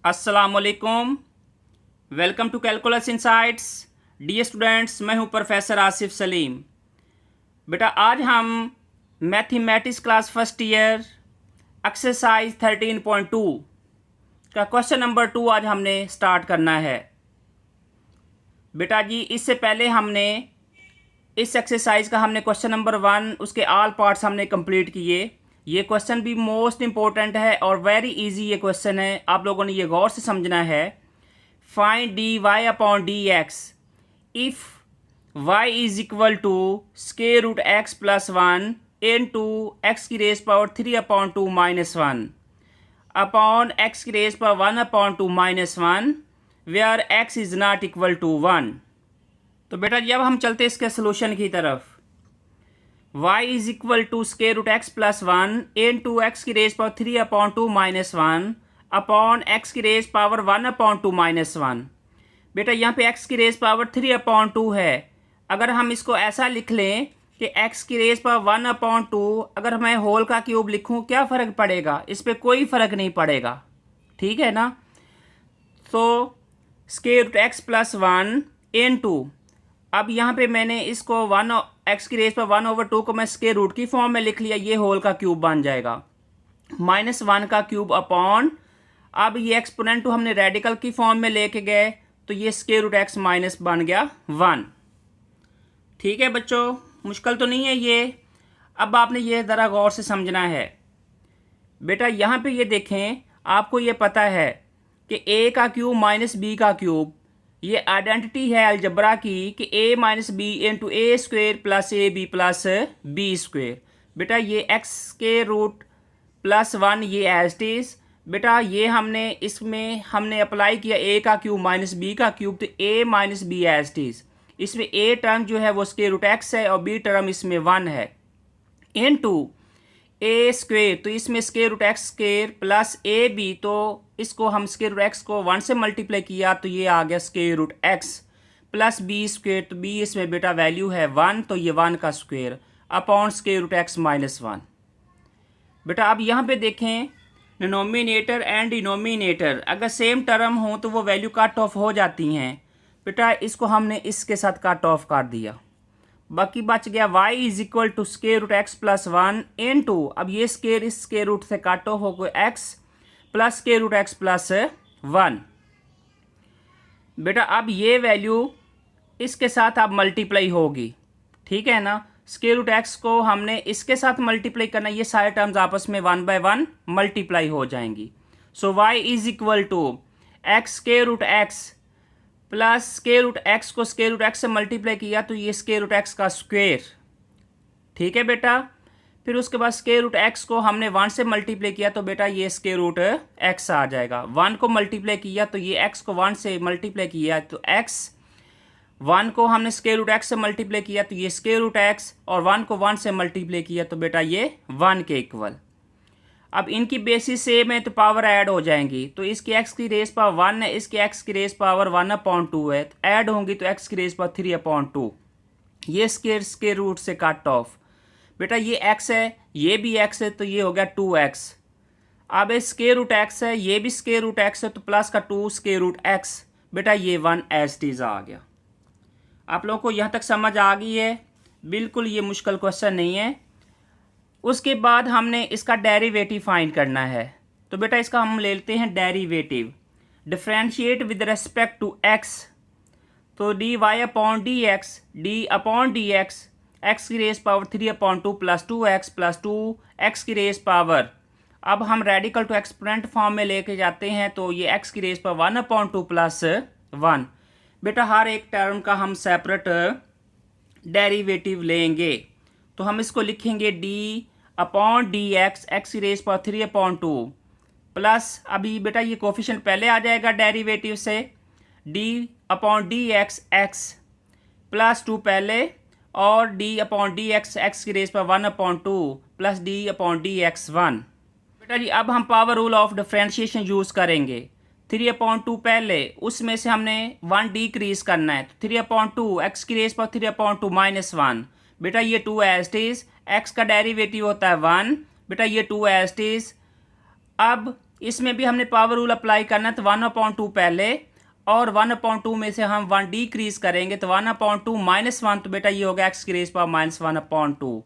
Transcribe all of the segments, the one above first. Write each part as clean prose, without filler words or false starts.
अस्सलामुअलैकुम। Welcome to calculus insights. Dear students, मैं हूं प्रोफेसर आसिफ सलीम। बेटा आज हम mathematics class first year exercise 13.2 का क्वेश्चन नंबर 2 आज हमने स्टार्ट करना है। बेटा जी इससे पहले हमने इस एक्सरसाइज का क्वेश्चन नंबर 1 उसके ऑल पार्ट्स हमने कंप्लीट किए। ये क्वेश्चन भी मोस्ट इंपॉर्टेंट है और वेरी इजी ये क्वेश्चन है, आप लोगों ने ये गौर से समझना है। Find d y upon D x if y is equal to square root x plus 1 into x की raise power 3 upon 2 minus 1 upon x की raise power 1 upon 2 minus 1 where x is not equal to 1। तो बेटा जब हम चलते इसके solution की तरफ, y is equal to square root x plus 1 into x की raise power 3 upon 2 minus 1 upon x की रेज पावर 1 अपॉन 2 माइनस 1। बेटा यहाँ पे x की रेज पावर 3 अपॉन 2 है। अगर हम इसको ऐसा लिख लें कि x की रेज पावर 1 अपॉन 2, अगर मैं होल का क्यूब लिखूँ क्या फ़र्क पड़ेगा? इस पर कोई फ़र्क नहीं पड़ेगा, ठीक है ना। तो square root x plus 1 into, अब यहाँ पे मैंने इसको 1 एक्स की रेज पर 1/2 को मैं स्क्वायर रूट की फॉर्म में लिख लिया, ये होल का क्यूब बन जाएगा। माइनस 1 का क्यूब अपॉन, अब ये एक्सपोनेंट टू हमने रेडिकल की फॉर्म में लेके गए तो ये स्क्वायर रूट एक्स माइनस बन गया 1। ठीक है बच्चों, मुश्किल तो नहीं है ये। अब आपने ये ज़रा गौर से समझना है। बेटा यहाँ पे ये देखें, आपको ये पता है कि a का क्यूब माइनस b का क्यूब, ये आइडेंटिटी है अलजबरा की कि a minus B into A square plus A B plus B square. बेटा ये x के रूट प्लस 1 ये एज इट इज। बेटा ये हमने इसमें हमने अप्लाई किया a का क्यूब माइनस बी का क्यूब, तो a minus B as it is. इसमें a टर्म जो है वो स्क्वेयर रूट x है और b टर्म इसमें 1 है इंटू ए स्क्वेयर, तो इसमें square root X square plus A B, तो इसको हम स्क्वेयर रूट एक्स को 1 से मल्टीप्लाई किया तो ये आ गया square root x plus B square, तो बी इसमें बेटा वैल्यू है 1, तो ये 1 का square upon square root X minus 1। बेटा अब यहाँ पे देखें, डिनोमिनेटर एंड डिनोमिनेटर अगर सेम टर्म हो तो वो वैल्यू कट ऑफ हो जाती हैं। बेटा इसको हमने इसके साथ कट ऑफ कर दिया, बाकी बच गया y is equal to square root x plus 1 into, अब ये स्क्वायर इस स्क्वायर रूट से काट ऑफ हो गया x plus square root x plus 1। बेटा अब ये वैल्यू इसके साथ अब मल्टीप्लाई होगी, ठीक है ना। स्क्वायर रूट एक्स को हमने इसके साथ मल्टीप्लाई करना, ये सारे टर्म्स आपस में 1 बाय 1 मल्टीप्लाई हो जाएंगी। So y is equal to x square root x plus square root x को स्क्वायर रूट एक्स से मल्टीप्लाई किया तो ये स्क्वायर रूट एक्स का स्क्वायर, ठीक है बेटा। फिर उसके बाद स्क्वायर रूट एक्स को हमने 1 से मल्टीप्लाई किया तो बेटा ये स्क्वायर रूट एक्स आ जाएगा। 1 को मल्टीप्लाई किया तो ये एक्स को 1 से मल्टीप्लाई किया तो एक्स, 1 को हमने स्क्वायर रूट एक्स से मल्टीप्लाई किया तो ये स्क्वायर रूट एक्स, और 1 को 1 से मल्टीप्लाई किया तो बेटा ये 1 के इक्वल। अब इनकी बेसिस सेम है तो पावर ऐड हो जाएंगी, तो इसकी x की रेज पावर 1 है, इसकी x की रेज पावर 1/2 है, तो ऐड होंगी तो x की रेज पावर 3/2। ये स्क्वायर रूट से कट ऑफ। बेटा ये x है, ये भी x है, तो ये हो गया 2x। अब ये स्क्वायर रूट x है, ये भी स्क्वायर रूट x है, तो प्लस का 2 स्क्वायर रूट x। बेटा ये 1 एज इट इज आ गया। आप लोगों को यहाँ तक समझ आ गई है? बिल्कुल ये मुश्किल क्वेश्चन नहीं है। उसके बाद हमने इसका डेरिवेटिव फाइंड करना है, तो बेटा इसका हम लेते हैं derivative. Differentiate with respect to x, तो d y upon D x, d upon D x, x की raise power 3/2 plus 2x plus 2x की रेज पावर, अब हम रेडिकल टू एक्सपोनेंट फॉर्म में लेके जाते हैं तो ये x की रेज पावर 1/2 प्लस 1। बेटा हर एक टर्म का हम सेपरेट डेरिवेटिव लेंगे, तो हम इसको लिखेंगे d upon D x, x की रेज पावर 3/2 प्लस, अभी बेटा ये कोफिशिएंट पहले आ जाएगा डेरिवेटिव से, d upon D x x plus 2 पहले, और d upon D x, x की raise power 1/2 plus d upon D x 1। बेटा जी अब हम power rule of differentiation use करेंगे। 3/2 पहले, उसमें से हमने 1 डिक्रीज करना है, तो 3/2 एक्स की रेज पावर 3/2 माइनस 1। बेटा ये 2 एज इट इज, एक्स का डेरिवेटिव होता है 1, बेटा ये 2 एज इट इज। अब इसमें भी हमने पावर रूल अप्लाई करना है, तो 1/2 पहले और 1/2 में से हम 1 डिक्रीज करेंगे तो 1/2 -1, तो बेटा ये होगा x की raise power -1/2।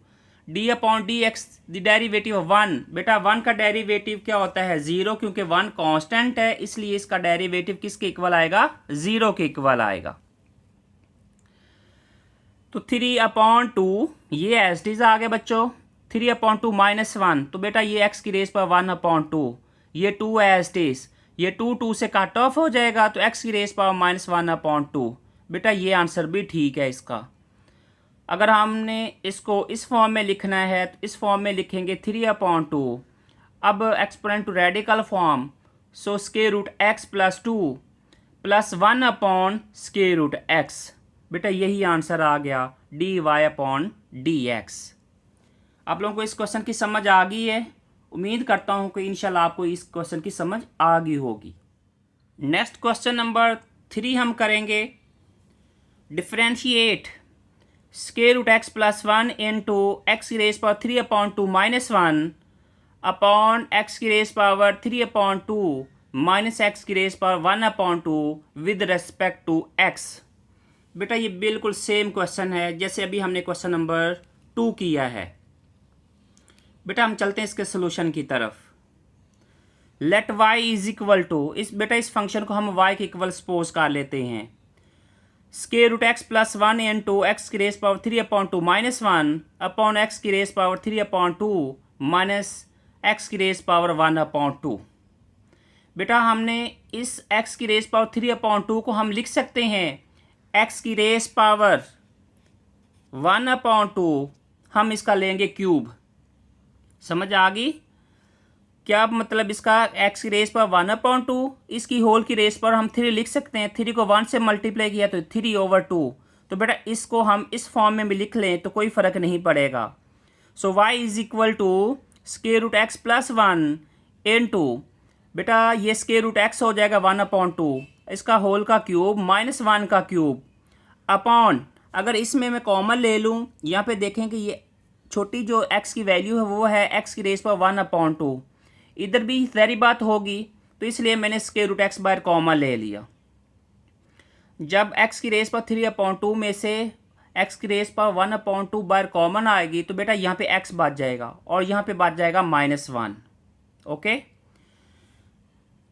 d/dx the derivative of 1, बेटा 1 का डेरिवेटिव क्या होता है 0, क्योंकि 1 कांस्टेंट है इसलिए इसका डेरिवेटिव किसके इक्वल आएगा 0 के इक्वल आएगा। तो 3/2 ये एज इट इज आ गया बच्चों। 3/2 -1, तो बेटा ये x की रेज पावर 1/2, ये 2 है एज इट इज, ये 2 से कट ऑफ हो जाएगा तो x की रेज पावर -1/2। बेटा ये आंसर भी ठीक है इसका। अगर हमने इसको इस फॉर्म में लिखना है तो इस फॉर्म में लिखेंगे 3/2, अब exponent to radical form, so square root x + 2 + 1/x। बेटा यही आंसर आ गया dy/dx। आप लोगों को इस क्वेश्चन की समझ आ गई है। उम्मीद करता हूँ कि इंशाल्लाह आपको इस क्वेश्चन की समझ आ गई होगी। नेक्स्ट क्वेश्चन नंबर 3 हम करेंगे, differentiate square root x + 1 into x की रेज पावर 3/2 -1 अपॉन x की रेज पावर 3/2 माइनस x की raise power 1/2 with respect to x। बेटा ये बिल्कुल सेम क्वेश्चन है जैसे अभी हमने क्वेश्चन नंबर 2 किया है। बेटा हम चलते हैं इसके सोल्यूशन की तरफ। Let y is equal to, इस फंक्शन को हम y के इक्वल सपोज कर लेते हैं। Square root x + 1 into x की रेज पावर 3/2 -1 अपॉन x की रेज पावर 3/2 माइनस x की रेज पावर 1/2। बेटा हमने इस x की रेज पावर 3/2 को हम लिख सकते हैं x की रेज पावर 1/2, हम इसका लेंगे क्यूब। समझ आ गई क्या मतलब इसका? x की रेज पावर 1/2, इसकी होल की रेज पावर हम 3 लिख सकते हैं। 3 को 1 से मल्टीप्लाई किया तो 3/2। तो बेटा इसको हम इस फॉर्म में भी लिख लें तो कोई फ़र्क नहीं पड़ेगा। So y is equal to square root x + 1 into, बेटा ये स्क्वायर रूट x हो जाएगा 1/2, इसका होल का क्यूब -1 का क्यूब अपॉन, अगर इसमें मैं कॉमन ले लूँ, यहाँ पे देखें कि ये छोटी जो x की वैल्यू है वो है x की रेज पावर 1/2, इधर भी सारी बात होगी तो इसलिए मैंने स्क्वायर रूट x बाहर कॉमन ले लिया। जब x की रेज पावर 3/2 में से x की रेज पावर 1/2 बाहर कॉमन आएगी तो बेटा यहाँ पे x बच जाएगा और यहाँ पे बच जाएगा -1। ओके,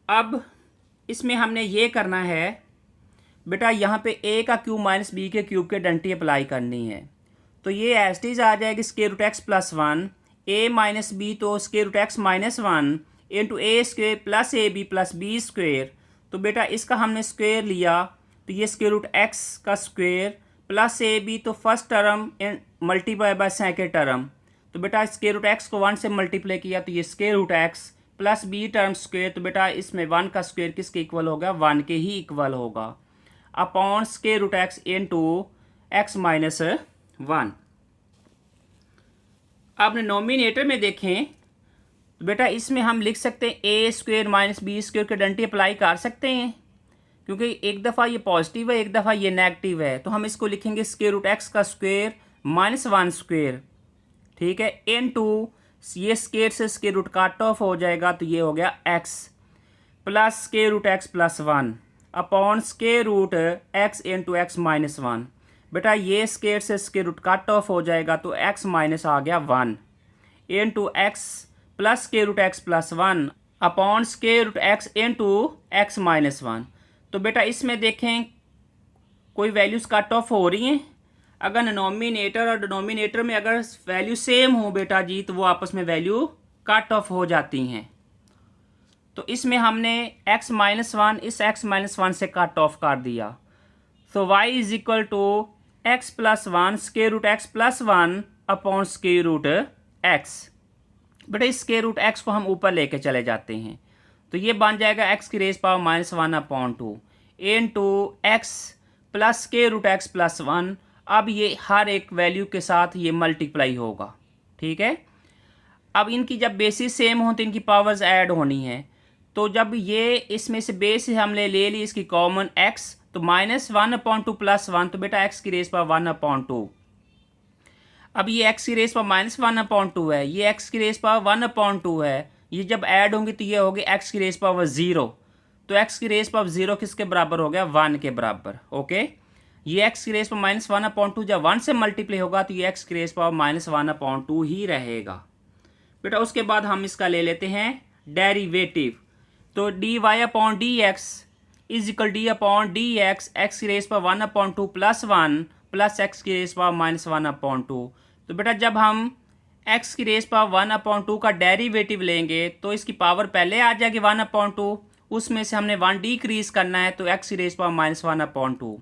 अब इसमें हमने ये करना है बेटा, यहाँ पे a का क्यूब माइनस b के क्यूब के डंटी अप्लाई करनी है। तो ये एज इट इज आ जाएगी square root x + 1 a minus b, तो square root x -1 into a square plus ab plus b square. तो बेटा इसका हमने स्क्वायर लिया तो ये स्क्वायर रूट x का स्क्वायर प्लस ab, तो first term multiply by second term. तो बेटा स्क्वायर रूट x को 1 से मल्टीप्लाई किया तो ये square root x plus b term square. तो बेटा इसमें 1 का स्क्वायर किसके इक्वल होगा? 1 के ही इक्वल होगा upon square root x into x minus 1। आपने नोमिनेटर में देखें तो बेटा इसमें हम लिख सकते हैं a square minus B square के डंटी अप्लाई कर सकते हैं, क्योंकि एक दफ़ा ये पॉजिटिव है एक दफ़ा ये नेगेटिव है। तो हम इसको लिखेंगे स्क्वायर रूट x का स्क्वायर -1 स्क्वायर, ठीक है, इनटू ये स्क्वायर से स्क्वायर रूट कट ऑफ हो जाएगा तो ये हो गया x plus square root x + 1 upon square root x into x minus 1। बेटा ये स्क्वायर से स्क्वायर रूट कट ऑफ हो जाएगा तो x माइनस आ गया 1 into x plus square root x + 1 upon square root x into x minus 1। तो बेटा इसमें देखें कोई वैल्यूज़ कट ऑफ हो रही हैं। अगर डिनोमिनेटर और डिनोमिनेटर में अगर वैल्यू सेम हो बेटा जी तो वो आपस में वैल्यू कट ऑफ हो जाती हैं। तो इसमें हमने x माइनस 1 इस x माइनस 1 से कट ऑफ कर दिया। So y is equal to x + 1 square root x + 1 upon square root x। बेटा इस स्क्वायर रूट x को हम ऊपर लेके चले जाते हैं तो ये बन जाएगा x की raise power -1/2 into x plus square root x + 1। अब ये हर एक वैल्यू के साथ ये मल्टीप्लाई होगा, ठीक है। अब इनकी जब बेसिस सेम हो तो इनकी पावर्स ऐड होनी है। तो जब ये इसमें से बेस हमने ले ली इसकी कॉमन x, तो -1/2 + 1, तो बेटा x की रेज पावर 1/2। अब ये x की रेज पावर -1/2 है, ये x की रेज पावर 1/2 है, ये जब ऐड होंगी तो ये होगी एक्स की रेस पावर 0, तो एक्स की रेस पावर 0 किसके बराबर हो गया, 1 के बराबर। ओके, ये एक्स की रेस पावर -1/2 जब 1 से मल्टीप्लाई होगा तो ये एक्स की रेस पावर -1/2 ही रहेगा। बेटा उसके बाद हम इसका ले लेते हैं डेरिवेटिव। तो dy/dx is equal d/dx x की raise power 1/2 plus 1 plus x की रेस पावर -1/2। तो बेटा जब हम एक्स की रेस पावर 1/2 का डेरिवेटिव लेंगे तो इसकी पावर पहले आ जाएगी 1/2, उसमें से हमने 1 डिक्रीज करना है तो एक्स की रेस पावर -1/2।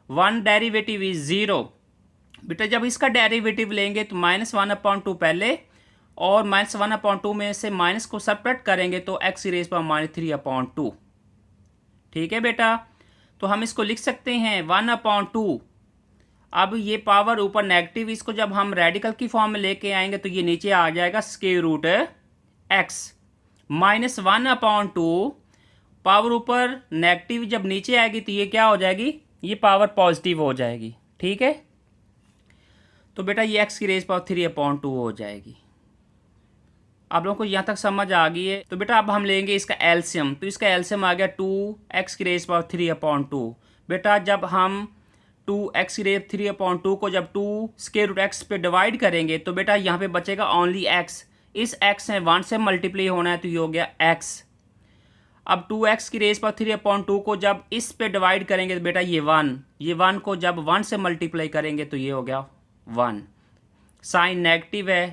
1 derivative is 0। बेटा जब इसका डेरिवेटिव लेंगे तो -1/2 पहले और -1/2 में से माइनस को सबट्रैक्ट करेंगे तो एक्स की रेस पावर -3/2। ठीक है बेटा, तो हम इसको लिख सकते हैं 1/2। अब ये पावर ऊपर नेगेटिव, इसको जब हम रेडिकल की फॉर्म में लेके आएंगे तो ये नीचे आ जाएगा स्क्वायर रूट एक्स -1/2। पावर ऊपर नेगेटिव जब नीचे आएगी तो ये क्या हो जाएगी, ये पावर पॉजिटिव हो जाएगी। ठीक है, तो बेटा ये एक्स की रेस पावर 3/2 हो जाएगी। आप लोगों को यहाँ तक समझ आ गई है। तो बेटा अब हम लेंगे इसका एलसीएम, तो इसका एलसीएम आ गया 2x की रेस पावर 3/2। बेटा जब हम 2x की रेस 3/2 को जब 2 स्क्वायर रूट x पे डिवाइड करेंगे तो बेटा यहाँ पे बचेगा ओनली x। इस x में 1 से मल्टीप्लाई होना है तो ये हो गया x। अब 2x की रेस पावर 3/2 को जब इस पे डिवाइड करेंगे तो बेटा ये 1 को जब 1 से मल्टीप्लाई करेंगे तो ये हो गया 1। साइन नेगेटिव है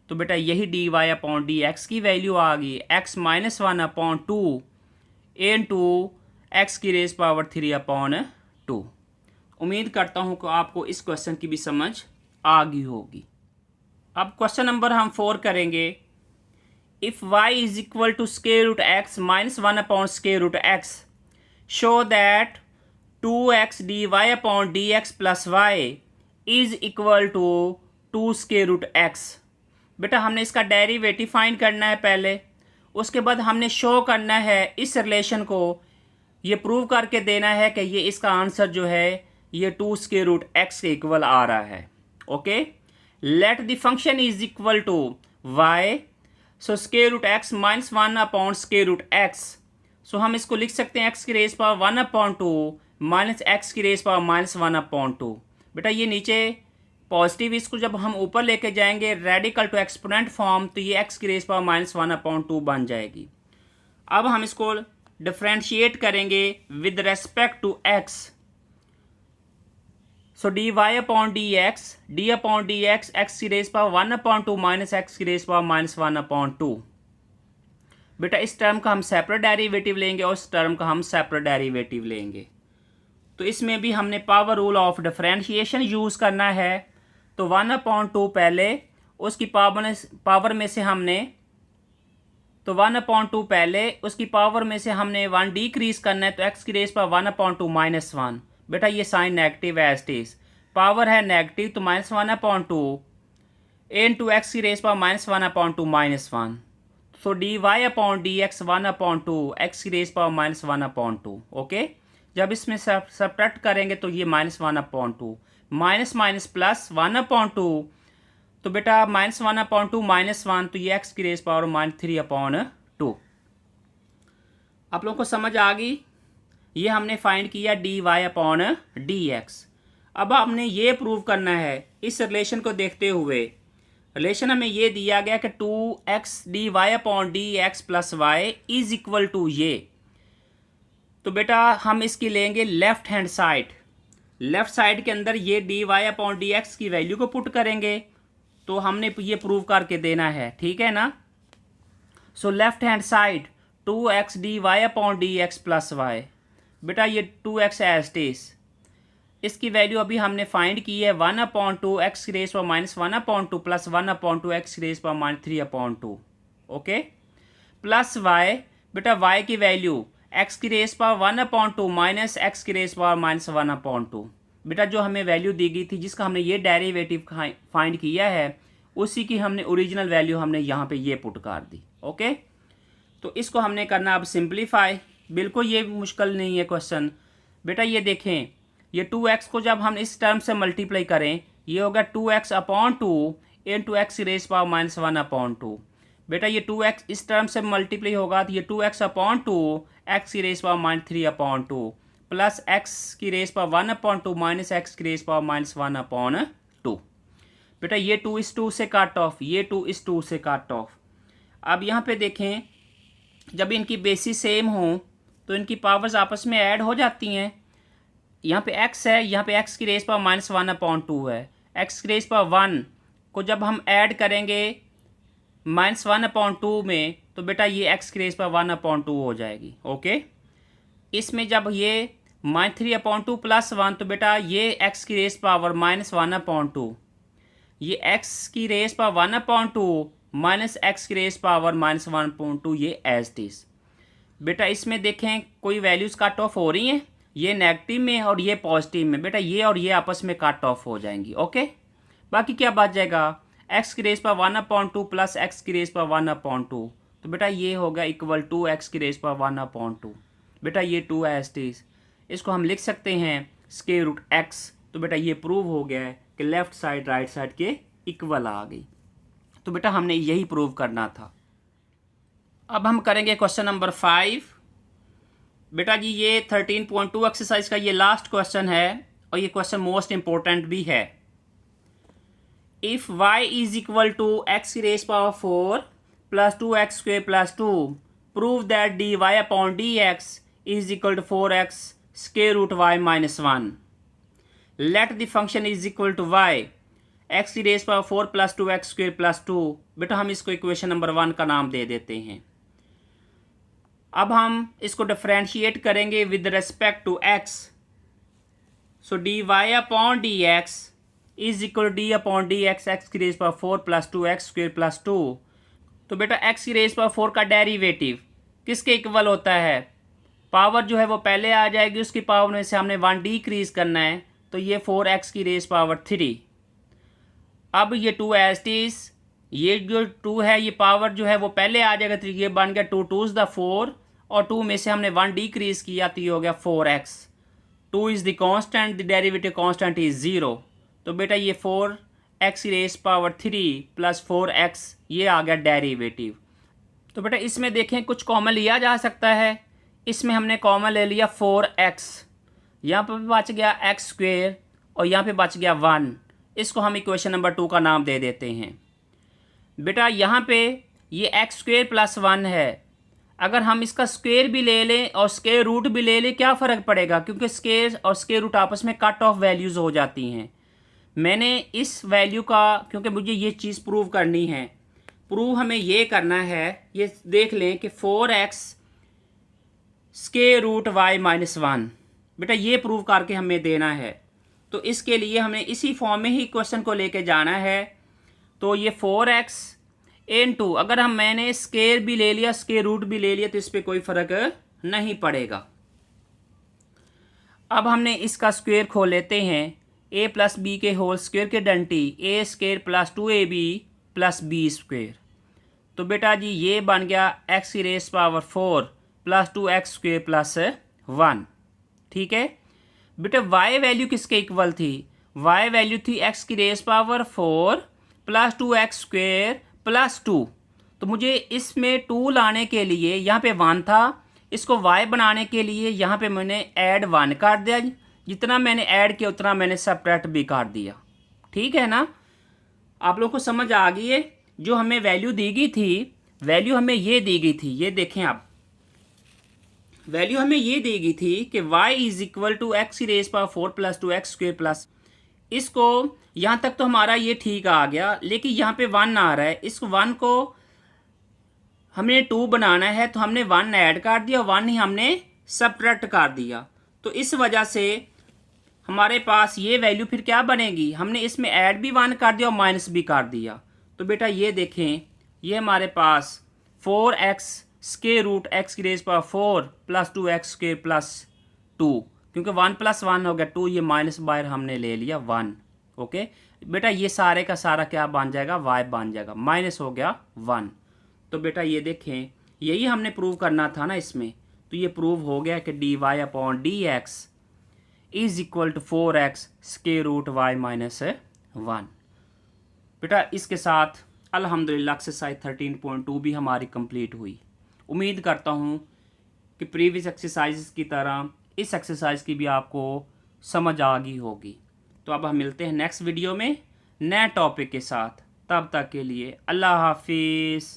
तो बेटा यही dy/dx की वैल्यू आ गई x -1/2 इंटू एक्स की रेस पावर 3/2। उम्मीद करता हूँ कि आपको इस क्वेश्चन की भी समझ आ गई होगी। अब क्वेश्चन नंबर हम 4 करेंगे। If y is equal to square root x -1/स्क्वायर root x show that 2x dy/dx plus y is equal to 2 square root x। बेटा हमने इसका डेरिवेटिव फाइंड करना है पहले, उसके बाद हमने शो करना है इस रिलेशन को, ये प्रूव करके देना है कि ये इसका आंसर जो है ये 2 स्क्वायर रूट एक्स के इक्वल आ रहा है। Okay, let the function is equal to y, so square root x -1 square root x. So हम इसको लिख सकते हैं एक्स की रेस पावर 1/2 माइनस एक्स की रेस पावर -1/2। बेटा ये नीचे पॉजिटिव, इसको जब हम ऊपर लेके जाएंगे रेडिकल टू एक्सपोनेंट फॉर्म तो ये एक्स की रेस पावर -1/2 बन जाएगी। अब हम इसको डिफ्रेंशिएट करेंगे with respect to X. So dy/dx X की रेस पावर 1/2 माइनस एक्स की रेस पावर -1/2। बेटा इस टर्म का हम सेपरेट डेरिवेटिव लेंगे और इस टर्म का हम सेपरेट डेरिवेटिव लेंगे। तो इसमें भी हमने power rule of differentiation use करना है। तो 1/2 पहले, उसकी पावर में से हमने, तो 1/2 पहले उसकी पावर में से हमने 1 डिक्रीज करना है तो एक्स की रेस पावर 1/2 -1। बेटा ये साइन नेगेटिव है, एज इट इज पावर है नेगेटिव तो -1/2 इंटू एक्स की रेस पावर -1/2 -1। सो dy/dx 1/2 एक्स की रेस पावर -1/2। ओके, जब इसमें सब्ट्रैक्ट करेंगे तो ये -1/2 माइनस माइनस प्लस 1/2। तो बेटा -1/2 -1 तो ये एक्स की रेस पावर -3/2। आप लोगों को समझ आ गई। ये हमने फाइंड किया dy/dx। अब हमने ये प्रूव करना है इस रिलेशन को देखते हुए। रिलेशन हमें ये दिया गया कि 2x dy/dx plus y is equal to ये। तो बेटा हम इसकी लेंगे left hand side. Left side के अंदर ये dy/dx की वैल्यू को पुट करेंगे तो हमने ये प्रूव करके देना है। ठीक है ना। So left hand side 2x dy/dx plus y। बेटा ये 2x एज इट इज, इसकी वैल्यू अभी हमने फाइंड की है 1/2 एक्स की रेस पावर -1/2 प्लस 1/2 एक्स की raise power -3/2। Okay, plus y। बेटा y की वैल्यू एक्स की रेस पावर 1/2 माइनस एक्स की रेस पावर -1/2। बेटा जो हमें वैल्यू दी गई थी जिसका हमने ये डेरिवेटिव फाइंड किया है उसी की हमने ओरिजिनल वैल्यू हमने यहाँ पे ये पुट कर दी। ओके, तो इसको हमने करना अब सिंप्लीफाई। बिल्कुल ये मुश्किल नहीं है क्वेश्चन। बेटा ये देखें, ये 2x को जब हम इस टर्म से मल्टीप्लाई करें ये होगा 2x/2 इंटू एक्स की रेस पावर -1/2। बेटा ये 2x इस टर्म से मल्टीप्लाई होगा तो ये 2x अपॉन 2 एक्स की raise power -3 upon 2 plus x की raise power 1 upon 2 minus x की रेस पावर -1 अपॉन 2। बेटा ये 2:2 से कट ऑफ, ये 2:2 से कट ऑफ। अब यहाँ पे देखें, जब इनकी बेसिस सेम हो तो इनकी पावर्स आपस में ऐड हो जाती हैं। यहाँ पे x है, यहाँ पे x की रेस पावर -1 अपॉन 2 है। x की रेस पावर 1 को जब हम ऐड करेंगे -1 अपॉन 2 में तो बेटा ये x की रेस पावर 1 अपॉन 2 हो जाएगी। ओके, इसमें जब ये -3 अपॉन 2 प्लस 1 तो बेटा ये x की रेस पावर -1 अपॉन 2, ये x की raise power 1 upon 2 minus x की रेस पावर -1/2 ये एज इट इज। बेटा इसमें देखें कोई वैल्यूज़ कट ऑफ हो रही हैं, ये नेगेटिव में और ये पॉजिटिव में। बेटा ये और ये आपस में कट ऑफ हो जाएंगी। ओके, बाकी क्या बच जाएगा, एक्स की रेस पावर 1/2 प्लस एक्स की रेस पावर 1/2, तो बेटा ये होगा इक्वल टू एक्स की रेस पावर 1/2। बेटा ये 2 एज इट इज, इसको हम लिख सकते हैं स्क्वायर रूट एक्स। तो बेटा ये प्रूव हो गया है कि लेफ्ट साइड राइट साइड के इक्वल आ गई। तो बेटा हमने यही प्रूव करना था। अब हम करेंगे क्वेश्चन नंबर 5। बेटा जी ये 13.2 एक्सरसाइज का ये लास्ट क्वेश्चन है और ये क्वेश्चन मोस्ट इंपॉर्टेंट भी है। If y is equal to x की raise power 4 plus 2x square plus 2 prove that dy upon dx is equal to 4x square root y minus 1। Let the function is equal to y x की raise power 4 plus 2x square plus 2। बेटा हम इसको equation number 1 का नाम दे देते हैं। अब हम इसको डिफरेंशिएट करेंगे with respect to x। So d y upon D x is equal d upon D x x की raise power 4 plus 2x square plus 2। तो बेटा एक्स की रेस पावर 4 का डेरिवेटिव किसके इक्वल होता है, पावर जो है वो पहले आ जाएगी, उसकी पावर में से हमने 1 डिक्रीज करना है, तो ये 4x की रेस पावर 3। अब ये 2 एज इट इज, ये जो 2 है ये पावर जो है वो पहले आ जाएगा, तो ये बन गया 2 2s द 4 और 2 में से हमने 1 डिक्रीज किया तो ये हो गया 4x। 2 is the constant, the derivative constant is 0। तो बेटा ये 4x की रेस पावर 3 प्लस 4x ये आ गया डेरिवेटिव। तो बेटा इसमें देखें कुछ कॉमन लिया जा सकता है, इसमें हमने कॉमन ले लिया 4x, यहाँ पर बच गया x स्क्वेयर और यहाँ पे बच गया 1। इसको हम इक्वेशन नंबर 2 का नाम दे देते हैं। बेटा यहाँ पे ये x स्क्वेयर प्लस 1 है, अगर हम इसका स्क्वेयर भी ले लें और स्क्वेयर रूट भी ले लें क्या फ़र्क पड़ेगा, क्योंकि स्क्वेयर और स्क्वेयर रूट आपस में कट ऑफ वैल्यूज़ हो जाती हैं। मैंने इस वैल्यू का, क्योंकि मुझे ये चीज़ प्रूव करनी है, प्रूव हमें ये करना है, ये देख लें कि 4x square root y minus 1। बेटा ये प्रूव करके हमें देना है, तो इसके लिए हमें इसी फॉर्म में ही क्वेश्चन को लेके जाना है। तो ये 4x इनटू, अगर मैंने स्क्वायर भी ले लिया स्क्वायर रूट भी ले लिया तो इस पर कोई फ़र्क नहीं पड़ेगा। अब हमने इसका स्क्वायर खोल लेते हैं, a प्लस बी के होल स्क्वायर के डंटी a square plus 2ab plus B square. तो बेटा जी ये बन गया x की raise power 4 plus 2x square plus 1। ठीक है बेटा, y वैल्यू किसके इक्वल थी, y वैल्यू थी x की raise power 4 plus 2x square plus 2। तो मुझे इसमें 2 लाने के लिए यहाँ पे 1 था, इसको y बनाने के लिए यहाँ पे मैंने ऐड 1 कर दिया, जितना मैंने ऐड किया उतना मैंने सब्ट्रैक्ट भी कर दिया। ठीक है ना, आप लोगों को समझ आ गई है। जो हमें वैल्यू दी गई थी, वैल्यू हमें ये दी गई थी, ये देखें आप, वैल्यू हमें ये दी गई थी कि y is equal to x की raise power 4 plus 2x square plus, इसको यहाँ तक तो हमारा ये ठीक आ गया, लेकिन यहाँ पे 1 आ रहा है, इस 1 को हमने 2 बनाना है तो हमने 1 ऐड कर दिया, 1 ही हमने सब्ट्रैक्ट कर दिया। तो इस वजह से हमारे पास ये वैल्यू फिर क्या बनेगी, हमने इसमें ऐड भी 1 कर दिया और माइनस भी कर दिया। तो बेटा ये देखें, ये हमारे पास 4x स्क्वायर रूट एक्स की raise power 4 plus 2x square plus 2, क्योंकि 1 प्लस 1 हो गया 2, ये माइनस बाहर हमने ले लिया 1। ओके बेटा ये सारे का सारा क्या बन जाएगा, y बन जाएगा, माइनस हो गया 1। तो बेटा ये देखें, यही हमने प्रूव करना था ना इसमें, तो ये प्रूव हो गया कि dy upon D x is equal to 4x square root y minus 1। बेटा इसके साथ अल्हम्दुलिल्लाह एक्सरसाइज 13.2 भी हमारी कंप्लीट हुई। उम्मीद करता हूँ कि प्रीवियस एक्सरसाइज की तरह इस एक्सरसाइज की भी आपको समझ आ गई होगी। तो अब हम मिलते हैं नेक्स्ट वीडियो में नए टॉपिक के साथ। तब तक के लिए अल्लाह हाफिज़।